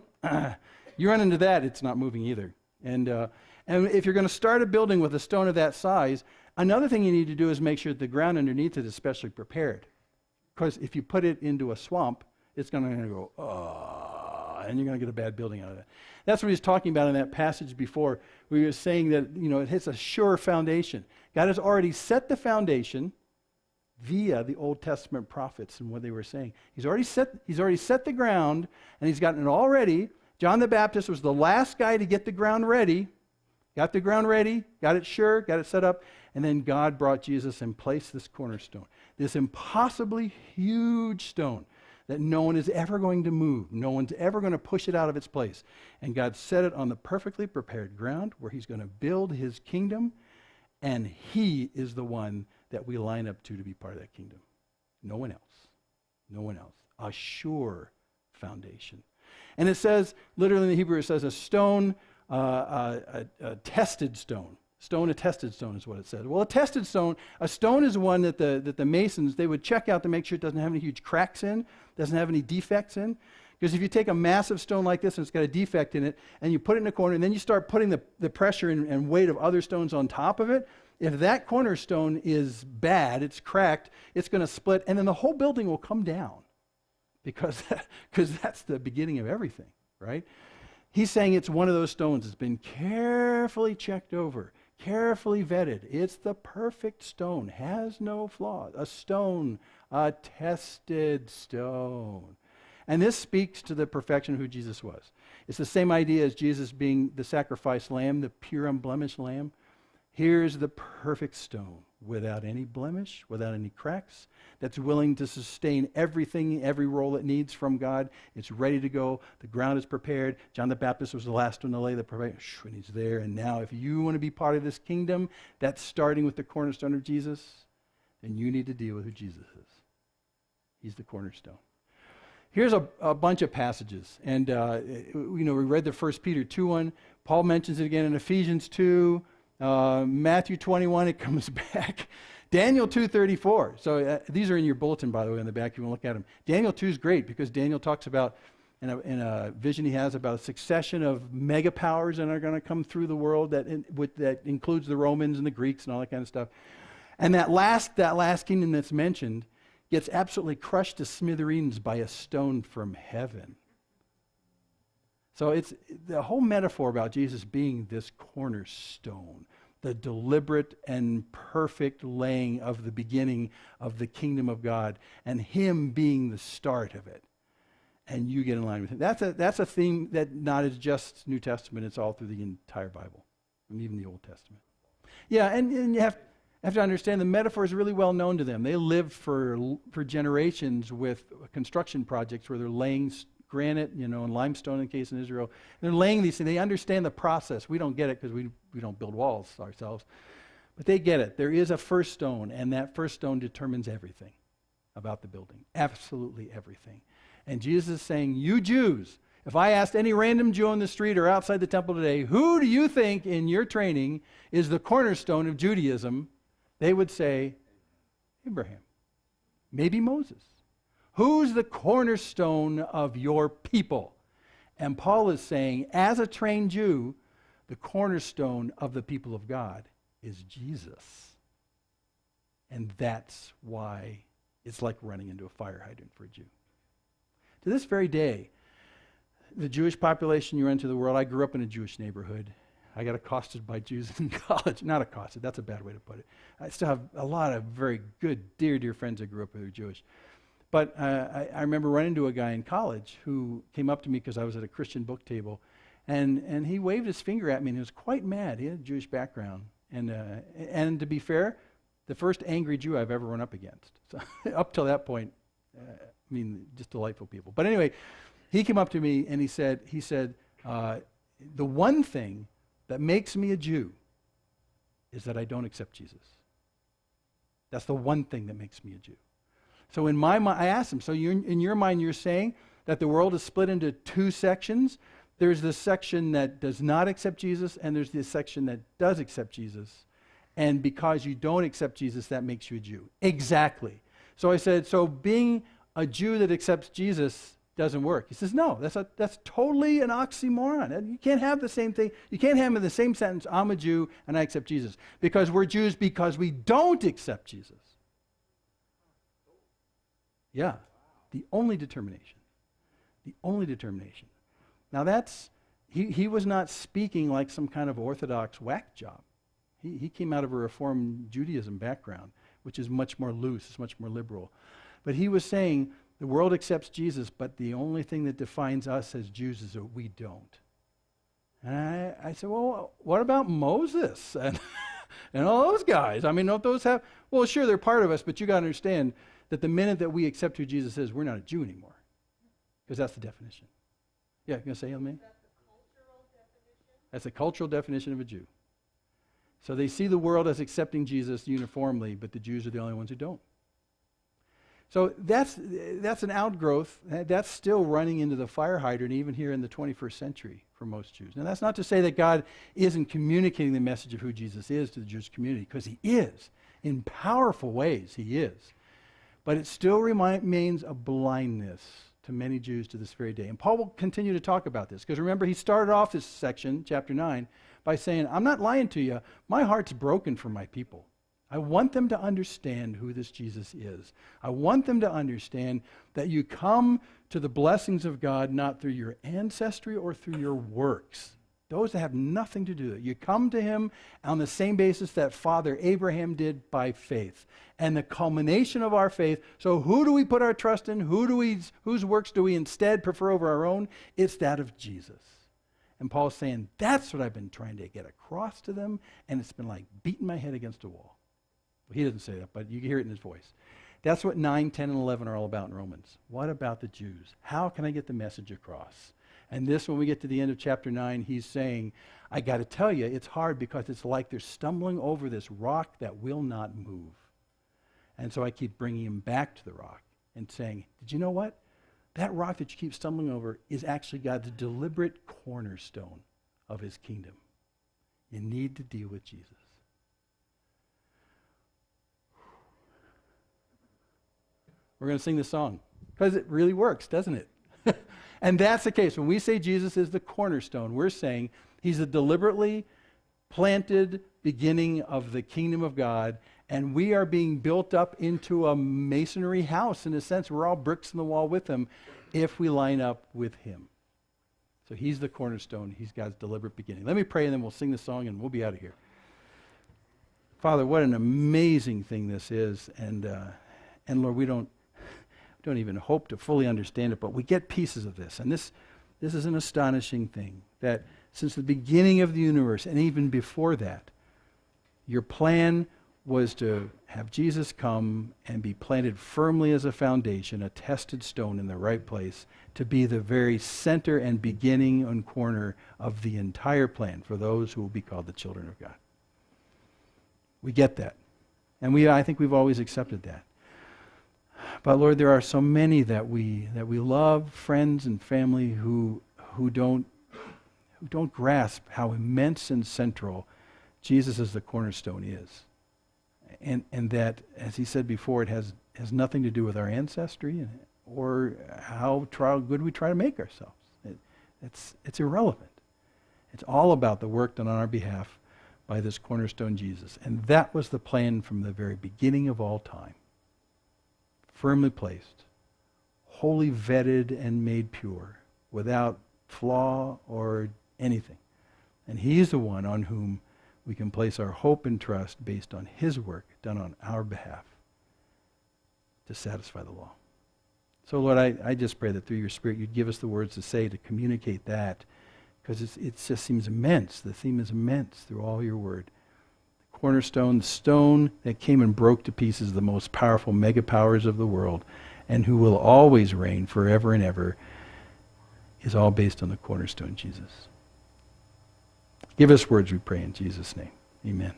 You run into that, it's not moving either. And if you're going to start a building with a stone of that size, another thing you need to do is make sure that the ground underneath it is specially prepared. Because if you put it into a swamp, it's going to go, and you're going to get a bad building out of that. That's what he's talking about in that passage before. We were saying that, it hits a sure foundation. God has already set the foundation via the Old Testament prophets and what they were saying. He's already set the ground, and he's gotten it all ready. John the Baptist was the last guy to get the ground ready. Got the ground ready, got it sure, got it set up, and then God brought Jesus and placed this cornerstone, this impossibly huge stone that no one is ever going to move. No one's ever going to push it out of its place. And God set it on the perfectly prepared ground where he's going to build his kingdom, and he is the one that we line up to be part of that kingdom. No one else. No one else. A sure foundation. And it says, literally in the Hebrew, it says a stone, a tested stone. Stone, a tested stone is what it says. Well, a tested stone, a stone is one that the masons, they would check out to make sure it doesn't have any huge cracks in, doesn't have any defects in. Because if you take a massive stone like this and it's got a defect in it, and you put it in a corner, and then you start putting the pressure and weight of other stones on top of it, if that cornerstone is bad, it's cracked, it's going to split, and then the whole building will come down because that's the beginning of everything, right? He's saying it's one of those stones that's been carefully checked over, carefully vetted. It's the perfect stone, has no flaws. A stone, a tested stone. And this speaks to the perfection of who Jesus was. It's the same idea as Jesus being the sacrificed lamb, the pure, unblemished lamb. Here's the perfect stone, without any blemish, without any cracks, that's willing to sustain everything, every role it needs from God. It's ready to go. The ground is prepared. John the Baptist was the last one to lay the foundation, and he's there. And now if you want to be part of this kingdom, that's starting with the cornerstone of Jesus, then you need to deal with who Jesus is. He's the cornerstone. Here's a bunch of passages. And, we read the 1 Peter 2:1. Paul mentions it again in Ephesians 2. Matthew 21, it comes back. Daniel 2:34. So these are in your bulletin, by the way, in the back. If you want to look at them. Daniel 2 is great because Daniel talks about, in a vision he has, about a succession of mega powers that are going to come through the world that includes the Romans and the Greeks and all that kind of stuff. And that last kingdom that's mentioned gets absolutely crushed to smithereens by a stone from heaven. So it's the whole metaphor about Jesus being this cornerstone, the deliberate and perfect laying of the beginning of the kingdom of God, and him being the start of it. And you get in line with him. That's a theme that not is just New Testament, it's all through the entire Bible, and even the Old Testament. Yeah, and you have to understand the metaphor is really well known to them. They lived for generations with construction projects where they're laying granite, and limestone in case in Israel. And they're laying these things. They understand the process. We don't get it because we don't build walls ourselves. But they get it. There is a first stone, and that first stone determines everything about the building. Absolutely everything. And Jesus is saying, you Jews, if I asked any random Jew on the street or outside the temple today, who do you think in your training is the cornerstone of Judaism? They would say, Abraham. Maybe Moses. Who's the cornerstone of your people? And Paul is saying, as a trained Jew, the cornerstone of the people of God is Jesus. And that's why it's like running into a fire hydrant for a Jew. To this very day, the Jewish population you run into the world, I grew up in a Jewish neighborhood. I got accosted by Jews in college. Not accosted, that's a bad way to put it. I still have a lot of very good, dear friends that grew up who were Jewish. But I remember running into a guy in college who came up to me because I was at a Christian book table, and he waved his finger at me, and he was quite mad. He had a Jewish background. And to be fair, the first angry Jew I've ever run up against. So up till that point, just delightful people. But anyway, he came up to me and he said, the one thing that makes me a Jew is that I don't accept Jesus. That's the one thing that makes me a Jew. So in my mind, I asked him, so in your mind you're saying that the world is split into two sections? There's this section that does not accept Jesus, and there's this section that does accept Jesus. And because you don't accept Jesus, that makes you a Jew. Exactly. So I said, so being a Jew that accepts Jesus doesn't work. He says, no, that's totally an oxymoron. You can't have the same thing. You can't have in the same sentence, I'm a Jew and I accept Jesus. Because we're Jews because we don't accept Jesus. Yeah, the only determination. The only determination. Now he was not speaking like some kind of orthodox whack job. He came out of a Reformed Judaism background, which is much more loose, it's much more liberal. But he was saying the world accepts Jesus, but the only thing that defines us as Jews is that we don't. And I said, well, what about Moses and all those guys? Don't those have, well, sure, they're part of us, but you got to understand that the minute that we accept who Jesus is, we're not a Jew anymore. Because that's the definition. Yeah, you going to say something? Is that the cultural definition? That's the cultural definition of a Jew. So they see the world as accepting Jesus uniformly, but the Jews are the only ones who don't. So that's an outgrowth. That's still running into the fire hydrant even here in the 21st century for most Jews. Now that's not to say that God isn't communicating the message of who Jesus is to the Jewish community, because he is. In powerful ways, he is. But it still remains a blindness to many Jews to this very day. And Paul will continue to talk about this, because remember, he started off this section, chapter 9, by saying, I'm not lying to you. My heart's broken for my people. I want them to understand who this Jesus is. I want them to understand that you come to the blessings of God not through your ancestry or through your works. Those that have nothing to do with it. You come to him on the same basis that Father Abraham did, by faith. And the culmination of our faith, so who do we put our trust in? Whose works do we instead prefer over our own? It's that of Jesus. And Paul's saying, that's what I've been trying to get across to them, and it's been like beating my head against a wall. Well, he doesn't say that, but you can hear it in his voice. That's what 9, 10, and 11 are all about in Romans. What about the Jews? How can I get the message across? And this, when we get to the end of chapter 9, he's saying, I got to tell you, it's hard because it's like they're stumbling over this rock that will not move. And so I keep bringing him back to the rock and saying, did you know what? That rock that you keep stumbling over is actually God's deliberate cornerstone of his kingdom. You need to deal with Jesus. We're going to sing this song because it really works, doesn't it? And that's the case. When we say Jesus is the cornerstone, we're saying he's a deliberately planted beginning of the kingdom of God, and we are being built up into a masonry house. In a sense, we're all bricks in the wall with him if we line up with him. So he's the cornerstone. He's God's deliberate beginning. Let me pray, and then we'll sing the song, and we'll be out of here. Father, what an amazing thing this is. And Lord, we don't even hope to fully understand it, but we get pieces of this. And this is an astonishing thing, that since the beginning of the universe, and even before that, your plan was to have Jesus come and be planted firmly as a foundation, a tested stone in the right place, to be the very center and beginning and corner of the entire plan for those who will be called the children of God. We get that. And I think we've always accepted that. But Lord, there are so many that we love, friends and family who don't grasp how immense and central Jesus as the cornerstone is. And that, as he said before, it has nothing to do with our ancestry or how good we try to make ourselves. It's irrelevant. It's all about the work done on our behalf by this cornerstone Jesus. And that was the plan from the very beginning of all time. Firmly placed, wholly vetted and made pure, without flaw or anything. And he's the one on whom we can place our hope and trust based on his work done on our behalf to satisfy the law. So Lord, I just pray that through your Spirit you'd give us the words to say, to communicate that, because it just seems immense. The theme is immense through all your word. Cornerstone, the stone that came and broke to pieces the most powerful mega powers of the world, and who will always reign forever and ever, is all based on the cornerstone, Jesus. Give us words, we pray, in Jesus' name. Amen.